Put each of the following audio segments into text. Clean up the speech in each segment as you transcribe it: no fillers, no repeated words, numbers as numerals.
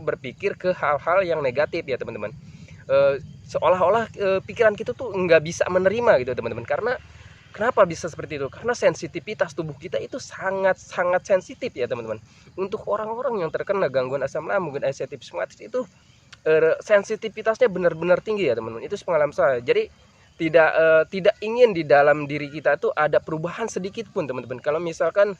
berpikir ke hal-hal yang negatif ya teman-teman. Seolah-olah pikiran kita tuh nggak bisa menerima gitu teman-teman. Karena kenapa bisa seperti itu? Karena sensitivitas tubuh kita itu sangat sensitif ya teman-teman. Untuk orang-orang yang terkena gangguan asam lambung dan anxiety psikomatis itu sensitivitasnya benar-benar tinggi ya teman-teman. Itu pengalaman saya. Jadi tidak ingin di dalam diri kita tuh ada perubahan sedikit pun teman-teman. Kalau misalkan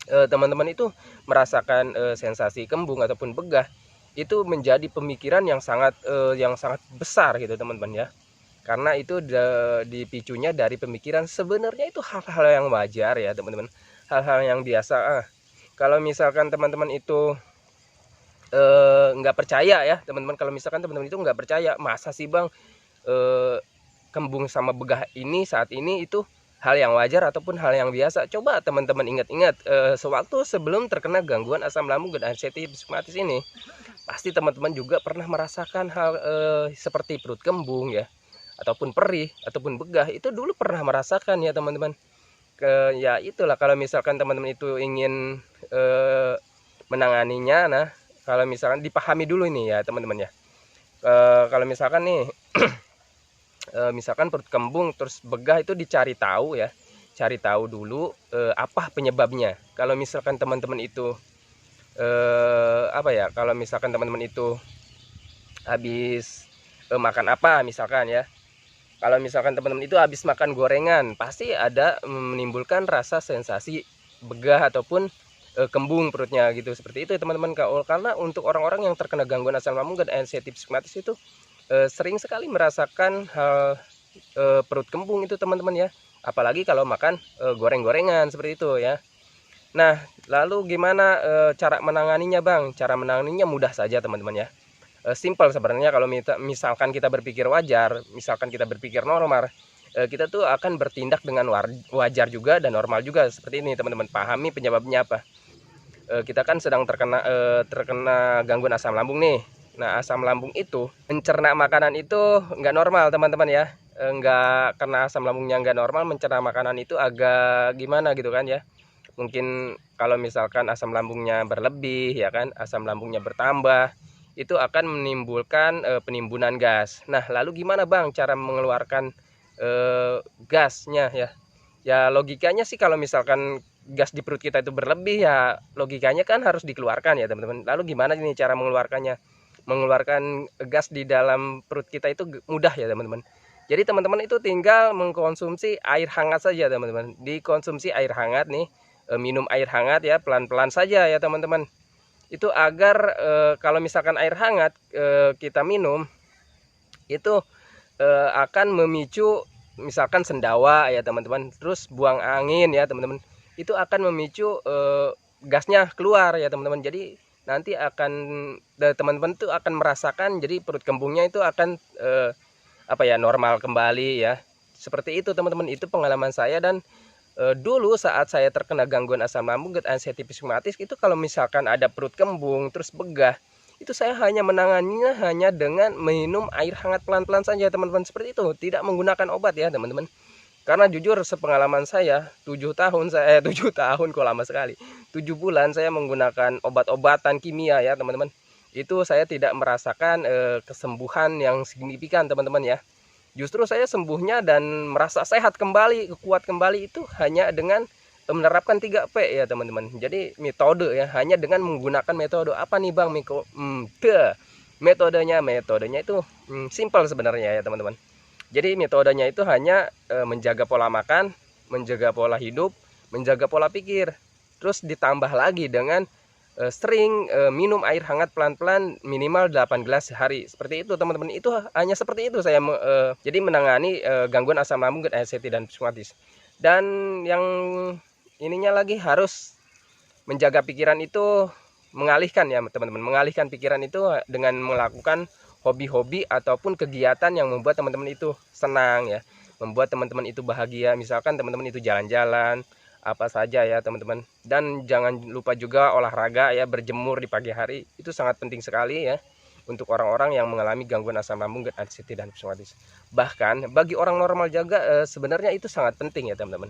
teman-teman itu merasakan sensasi kembung ataupun begah, itu menjadi pemikiran yang sangat besar gitu teman-teman ya. Karena itu dipicunya dari pemikiran, sebenarnya itu hal-hal yang wajar ya teman-teman, hal-hal yang biasa. Kalau misalkan teman-teman itu nggak percaya ya teman-teman, kalau misalkan teman-teman itu nggak percaya, masa sih bang kembung sama begah ini saat ini itu hal yang wajar ataupun hal yang biasa. Coba teman-teman ingat-ingat sewaktu sebelum terkena gangguan asam lambung dan anxiety psikomatis ini, pasti teman-teman juga pernah merasakan hal seperti perut kembung ya, ataupun perih ataupun begah. Itu dulu pernah merasakan ya teman-teman. Ya itulah, kalau misalkan teman-teman itu ingin menanganinya, nah kalau misalkan dipahami dulu ini ya teman-teman ya. Kalau misalkan nih misalkan perut kembung terus begah, itu dicari tahu ya, cari tahu dulu apa penyebabnya. Kalau misalkan teman-teman itu kalau misalkan teman-teman itu habis makan apa misalkan ya, kalau misalkan teman-teman itu habis makan gorengan, pasti ada menimbulkan rasa sensasi begah ataupun kembung perutnya gitu, seperti itu ya teman-teman. Karena untuk orang-orang yang terkena gangguan asam lambung dan anxiety psikomatis itu sering sekali merasakan hal perut kembung itu teman-teman ya, apalagi kalau makan goreng-gorengan seperti itu ya. Nah, lalu gimana cara menanganinya bang? Cara menanganinya mudah saja teman-teman ya, simple sebenarnya. Kalau misalkan kita berpikir wajar, misalkan kita berpikir normal, kita tuh akan bertindak dengan wajar juga dan normal juga. Seperti ini teman-teman, pahami penyebabnya apa. Kita kan sedang terkena gangguan asam lambung nih. Nah, asam lambung itu mencerna makanan itu nggak normal teman-teman ya. Nggak, karena asam lambungnya nggak normal, mencerna makanan itu agak gimana gitu kan ya. Mungkin kalau misalkan asam lambungnya berlebih ya kan, asam lambungnya bertambah, itu akan menimbulkan penimbunan gas. Nah, lalu gimana bang cara mengeluarkan gasnya ya? Ya logikanya sih, kalau misalkan gas di perut kita itu berlebih, ya logikanya kan harus dikeluarkan ya teman-teman. Lalu gimana nih cara mengeluarkannya? Mengeluarkan gas di dalam perut kita itu mudah ya teman-teman. Jadi teman-teman itu tinggal mengkonsumsi air hangat saja teman-teman. Dikonsumsi air hangat nih, minum air hangat ya, pelan-pelan saja ya teman-teman. Itu agar kalau misalkan air hangat kita minum, itu akan memicu misalkan sendawa ya teman-teman, terus buang angin ya teman-teman, itu akan memicu gasnya keluar ya teman-teman. Jadi nanti akan teman-teman itu akan merasakan, jadi perut kembungnya itu akan normal kembali ya. Seperti itu teman-teman, itu pengalaman saya. Dan dulu saat saya terkena gangguan asam lambung dan anxiety psikomatis itu, kalau misalkan ada perut kembung terus begah, itu saya hanya menanganinya hanya dengan minum air hangat pelan-pelan saja teman-teman. Seperti itu, tidak menggunakan obat ya teman-teman. Karena jujur sepengalaman saya 7 tahun, 7 tahun kok lama sekali, 7 bulan saya menggunakan obat-obatan kimia ya teman-teman. Itu saya tidak merasakan kesembuhan yang signifikan teman-teman ya. Justru saya sembuhnya dan merasa sehat kembali, kuat kembali, itu hanya dengan menerapkan 3P ya teman-teman. Jadi metode ya, hanya dengan menggunakan metode apa nih bang? Metodenya itu simple sebenarnya ya teman-teman. Jadi metodenya itu hanya menjaga pola makan, menjaga pola hidup, menjaga pola pikir. Terus ditambah lagi dengan sering minum air hangat pelan-pelan minimal 8 gelas sehari. Seperti itu teman-teman. Itu hanya seperti itu saya jadi menangani gangguan asam lambung dan anxiety dan psikomatis. Dan yang ininya lagi, harus menjaga pikiran itu, mengalihkan ya teman-teman, mengalihkan pikiran itu dengan melakukan hobi-hobi ataupun kegiatan yang membuat teman-teman itu senang ya, membuat teman-teman itu bahagia. Misalkan teman-teman itu jalan-jalan apa saja ya teman-teman. Dan jangan lupa juga olahraga ya, berjemur di pagi hari itu sangat penting sekali ya untuk orang-orang yang mengalami gangguan asam lambung dan anxiety dan psikomatis. Bahkan bagi orang normal juga sebenarnya itu sangat penting ya teman-teman.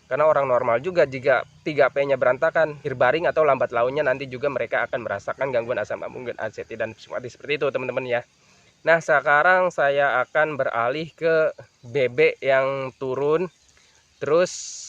Karena orang normal juga jika 3P-nya berantakan, hirbaring atau lambat launnya nanti juga mereka akan merasakan gangguan asam lambung dan anxiety dan seperti itu teman-teman ya. Nah sekarang saya akan beralih ke bebek yang turun. Terus